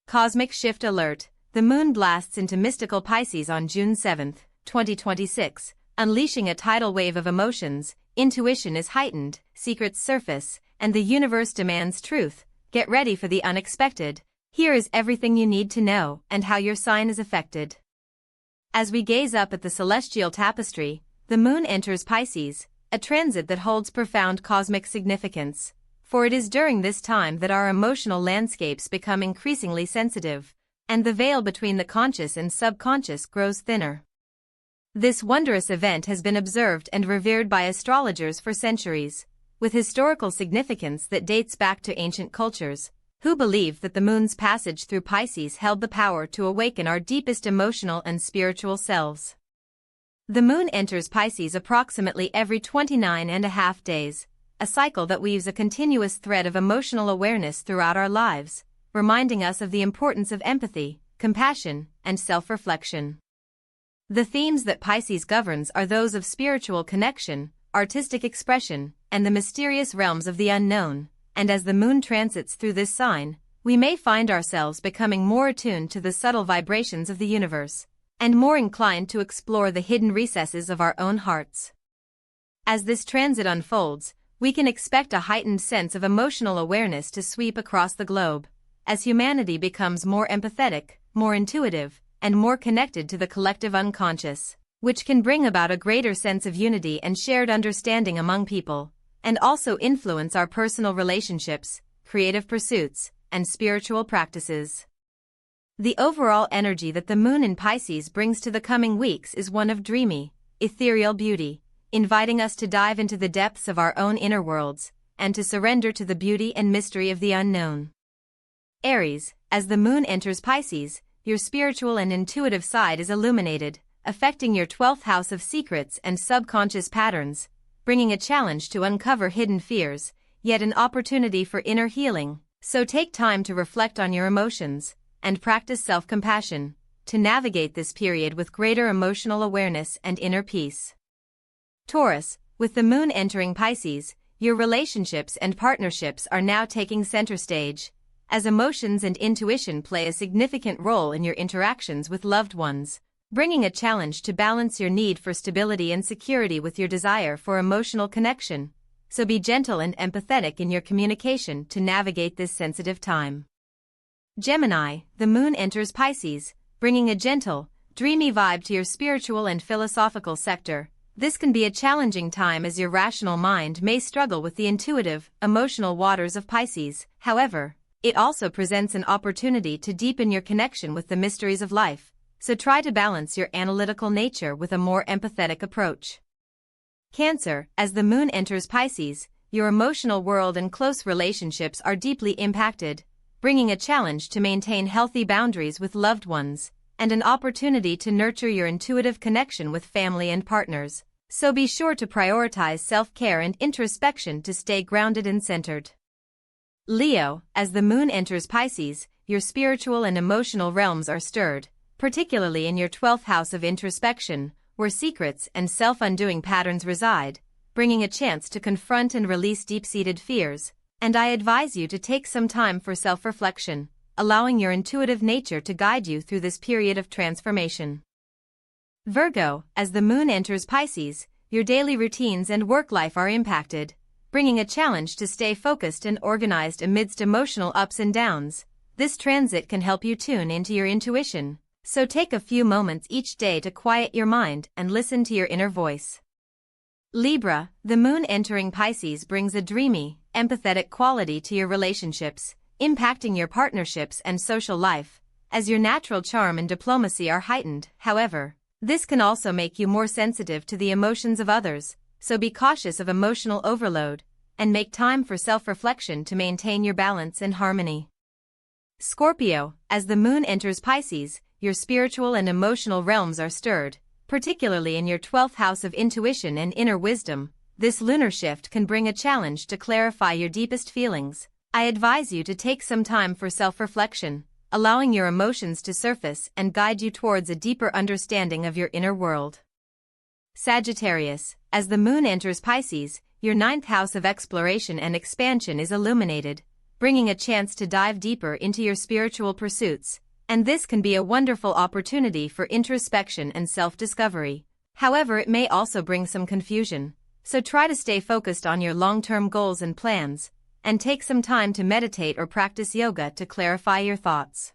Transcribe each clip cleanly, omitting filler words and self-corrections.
Cosmic Shift Alert. The moon blasts into mystical Pisces on June 7, 2026, unleashing a tidal wave of emotions. Intuition is heightened, secrets surface, and the universe demands truth. Get ready for the unexpected. Here is everything you need to know and how your sign is affected. As we gaze up at the celestial tapestry, the moon enters Pisces, a transit that holds profound cosmic significance. For it is during this time that our emotional landscapes become increasingly sensitive, and the veil between the conscious and subconscious grows thinner. This wondrous event has been observed and revered by astrologers for centuries, with historical significance that dates back to ancient cultures, who believed that the moon's passage through Pisces held the power to awaken our deepest emotional and spiritual selves. The moon enters Pisces approximately every 29.5 days, a cycle that weaves a continuous thread of emotional awareness throughout our lives, reminding us of the importance of empathy, compassion, and self-reflection. The themes that Pisces governs are those of spiritual connection, artistic expression, and the mysterious realms of the unknown, and as the moon transits through this sign, we may find ourselves becoming more attuned to the subtle vibrations of the universe, and more inclined to explore the hidden recesses of our own hearts. As this transit unfolds, we can expect a heightened sense of emotional awareness to sweep across the globe, as humanity becomes more empathetic, more intuitive, and more connected to the collective unconscious, which can bring about a greater sense of unity and shared understanding among people, and also influence our personal relationships, creative pursuits, and spiritual practices. The overall energy that the moon in Pisces brings to the coming weeks is one of dreamy, ethereal beauty, inviting us to dive into the depths of our own inner worlds, and to surrender to the beauty and mystery of the unknown. Aries, as the moon enters Pisces, your spiritual and intuitive side is illuminated, affecting your 12th house of secrets and subconscious patterns, bringing a challenge to uncover hidden fears, yet an opportunity for inner healing. So take time to reflect on your emotions, and practice self-compassion, to navigate this period with greater emotional awareness and inner peace. Taurus, with the moon entering Pisces, your relationships and partnerships are now taking center stage, as emotions and intuition play a significant role in your interactions with loved ones, bringing a challenge to balance your need for stability and security with your desire for emotional connection. So be gentle and empathetic in your communication to navigate this sensitive time. Gemini, the moon enters Pisces, bringing a gentle, dreamy vibe to your spiritual and philosophical sector. This can be a challenging time as your rational mind may struggle with the intuitive, emotional waters of Pisces. However, it also presents an opportunity to deepen your connection with the mysteries of life, so try to balance your analytical nature with a more empathetic approach. Cancer, as the moon enters Pisces, your emotional world and close relationships are deeply impacted, bringing a challenge to maintain healthy boundaries with loved ones, and an opportunity to nurture your intuitive connection with family and partners. So be sure to prioritize self-care and introspection to stay grounded and centered. Leo, as the moon enters Pisces, your spiritual and emotional realms are stirred, particularly in your 12th house of introspection, where secrets and self-undoing patterns reside, bringing a chance to confront and release deep-seated fears. And I advise you to take some time for self-reflection, allowing your intuitive nature to guide you through this period of transformation. Virgo, as the moon enters Pisces, your daily routines and work life are impacted, bringing a challenge to stay focused and organized amidst emotional ups and downs. This transit can help you tune into your intuition, so take a few moments each day to quiet your mind and listen to your inner voice. Libra, the moon entering Pisces brings a dreamy, empathetic quality to your relationships, impacting your partnerships and social life, as your natural charm and diplomacy are heightened. However, this can also make you more sensitive to the emotions of others, so be cautious of emotional overload, and make time for self-reflection to maintain your balance and harmony. Scorpio, as the moon enters Pisces, your spiritual and emotional realms are stirred, particularly in your 12th house of intuition and inner wisdom. This lunar shift can bring a challenge to clarify your deepest feelings. I advise you to take some time for self-reflection, allowing your emotions to surface and guide you towards a deeper understanding of your inner world. Sagittarius, as the moon enters Pisces, your 9th house of exploration and expansion is illuminated, bringing a chance to dive deeper into your spiritual pursuits, and this can be a wonderful opportunity for introspection and self-discovery. However, it may also bring some confusion, so try to stay focused on your long-term goals and plans, and take some time to meditate or practice yoga to clarify your thoughts.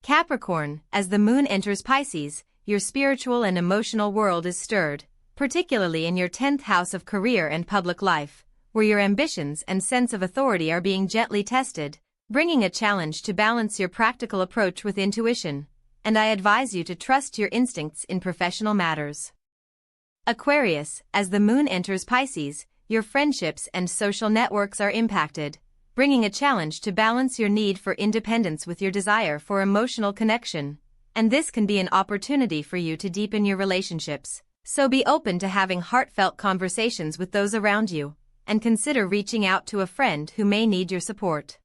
Capricorn, as the moon enters Pisces, your spiritual and emotional world is stirred, particularly in your 10th house of career and public life, where your ambitions and sense of authority are being gently tested, bringing a challenge to balance your practical approach with intuition, and I advise you to trust your instincts in professional matters. Aquarius, as the moon enters Pisces, your friendships and social networks are impacted, bringing a challenge to balance your need for independence with your desire for emotional connection, and this can be an opportunity for you to deepen your relationships, so be open to having heartfelt conversations with those around you, and consider reaching out to a friend who may need your support.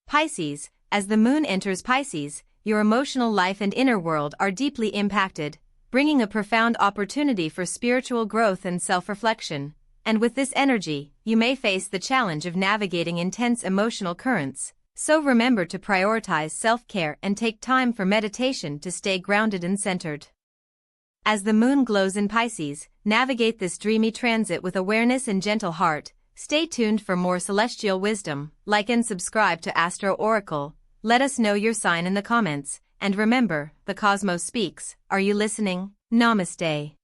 Pisces, as the moon enters Pisces, your emotional life and inner world are deeply impacted, bringing a profound opportunity for spiritual growth and self-reflection, and with this energy, you may face the challenge of navigating intense emotional currents, so remember to prioritize self-care and take time for meditation to stay grounded and centered. As the moon glows in Pisces, navigate this dreamy transit with awareness and gentle heart. Stay tuned for more celestial wisdom. Like and subscribe to Astro Oracle. Let us know your sign in the comments, and remember, the cosmos speaks. Are you listening? Namaste.